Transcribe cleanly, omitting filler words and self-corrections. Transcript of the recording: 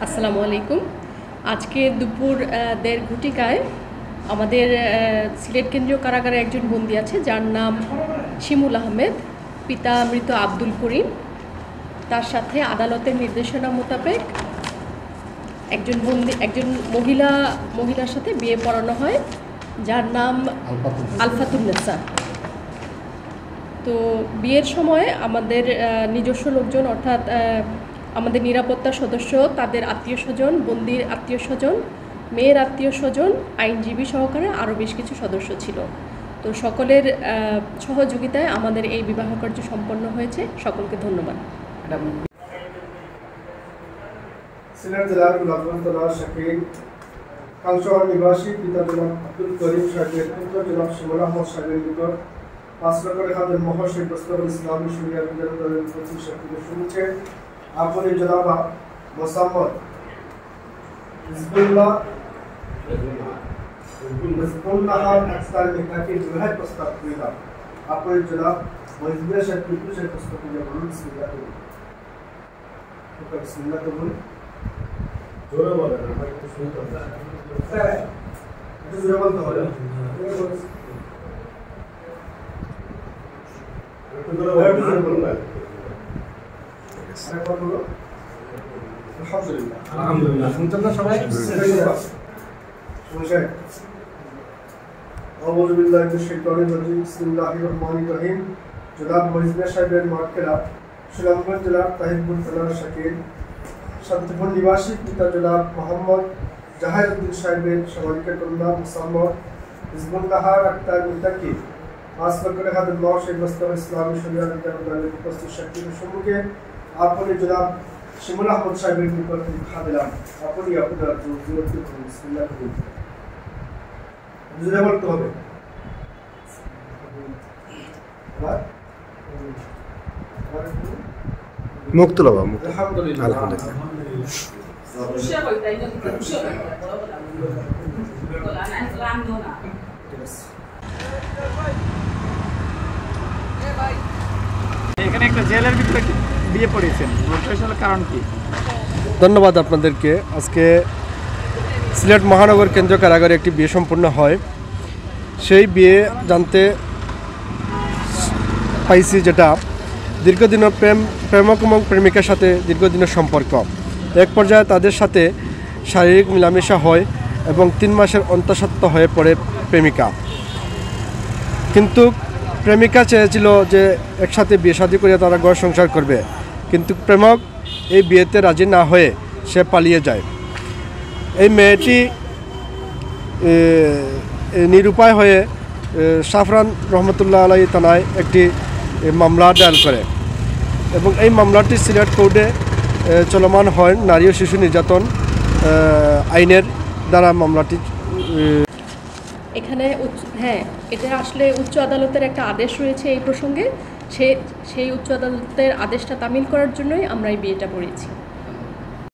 আসসালামু আলাইকুম। আজকে দুপুর 1:30 ঘটিকায় আমাদের সিলেট কেন্দ্রীয় কারাগারে একজন বন্দী আছে যার নাম শিমুল আহমেদ, পিতা মৃত আব্দুল করিম। তার সাথে আদালতের নির্দেশনা মোতাবেক একজন মহিলার সাথে বিয়ে পড়ানো হয় যার নাম আলফাতুন্নেসা। তো বিয়ের সময় আমাদের নিজস্ব লোকজন অর্থাৎ আমাদের নিরাপত্তা সদস্য, তাদের আত্মীয় স্বজন, বন্দির আত্মীয় স্বজন, মেয়ের আত্মীয় স্বজন, আইনজীবী সহকারে আরও বেশ কিছু সদস্য ছিল। তো সকলের সহযোগিতায় আমাদের এই বিবাহ কার্য সম্পন্ন হয়েছে। সকলকে ধন্যবাদ। সিলেট জেলার গুলাবগঞ্জ শাকিল কালচর নিবাসী পিতা জনাব আব্দুল করিম সাহেবের পুত্র জনাব শিমুল আহমদ সাহেবের নিকট 5 লক্ষ টাকা দেন মহাশয় প্রস্তাব ইসলামী শরিয়া বিধান দলের 25 থেকে শুনছে। আপনি জনাব মোসাম্মদ হিজবুল্লাহ আক্তার মেকাকে বিবাহের প্রস্তাব দিলাম। আপনি জনাব মহিজুল্লাহ সাহেব পুত্রের প্রস্তাব দিয়ে বলুন বিসমিল্লাহ কবুল। জোরে বলেন, আমরা একটু শুনতে পাই। স্যার একটু জোরে বলতে হবে। একটু জোরে বলুন। আলহামদুলিল্লাহ। শুনছেন না সবাই? শুনছেন? আউযু বিল্লাহি মিনাশ শাইতানির রাজিম। বিসমিল্লাহির রহমানির রহিম। জনাব মহিজুল্লাহ সাহেবের মার্কেরা সুনামগঞ্জ জেলার তাহিরপুর থানার শাকিল শান্তিপুর নিবাসী পিতা জনাব মোহাম্মদ জাহিরউদ্দিন সাহেবের সামাজিকের কন্যা মোসাম্মদ হিজবুল্লাহ আক্তার মিতাকে 5 লক্ষ টাকা দেন মহাশয় প্রস্তাব ইসলামী শরিয়া বিধান দলের উপস্থিত সাক্ষীদের সম্মুখে আপনি জনাব শিমুল আহমদ সাহেবের নিকট লিখা দিলাম। আপনি আপনার জোরটি করুন। বিসমিল্লাহ করুন। জোরে বলতে হবে। মুক্ত লবা মুক্ত। আলহামদুলিল্লাহ। আলহামদুলিল্লাহ। এখানে একটা জেলের ভিতরে বিয়ে পড়েছেন, কারণ কি? ধন্যবাদ আপনাদেরকে। আজকে সিলেট মহানগর কেন্দ্রীয় কারাগারে একটি বিয়ে সম্পন্ন হয়। সেই বিয়ে জানতে পাইছি যেটা দীর্ঘদিনের প্রেমক এবং প্রেমিকার সাথে দীর্ঘদিনের সম্পর্ক। এক পর্যায়ে তাদের সাথে শারীরিক মেলামেশা হয় এবং 3 মাসের অন্তঃসত্ত্বা হয়ে পড়ে প্রেমিকা। কিন্তু প্রেমিকা চেয়েছিল যে একসাথে বিয়ে শাদী করে তারা ঘর সংসার করবে, কিন্তু প্রেমক এই বিয়েতে রাজি না হয়ে সে পালিয়ে যায়। এই মেয়েটি নিরুপায় হয়ে সাফরান রহমতুল্লাহ আলাই থানায় একটি মামলা দায়ের করে এবং এই মামলাটি সিলেট কোর্টে চলমান হয়। নারী ও শিশু নির্যাতন আইনের দ্বারা মামলাটি এখানে এটা আসলে উচ্চ আদালতের একটা আদেশ রয়েছে এই প্রসঙ্গে। সেই উচ্চ আদালতের আদেশটা তামিল করার জন্যই আমরা এই বিয়েটা করেছি।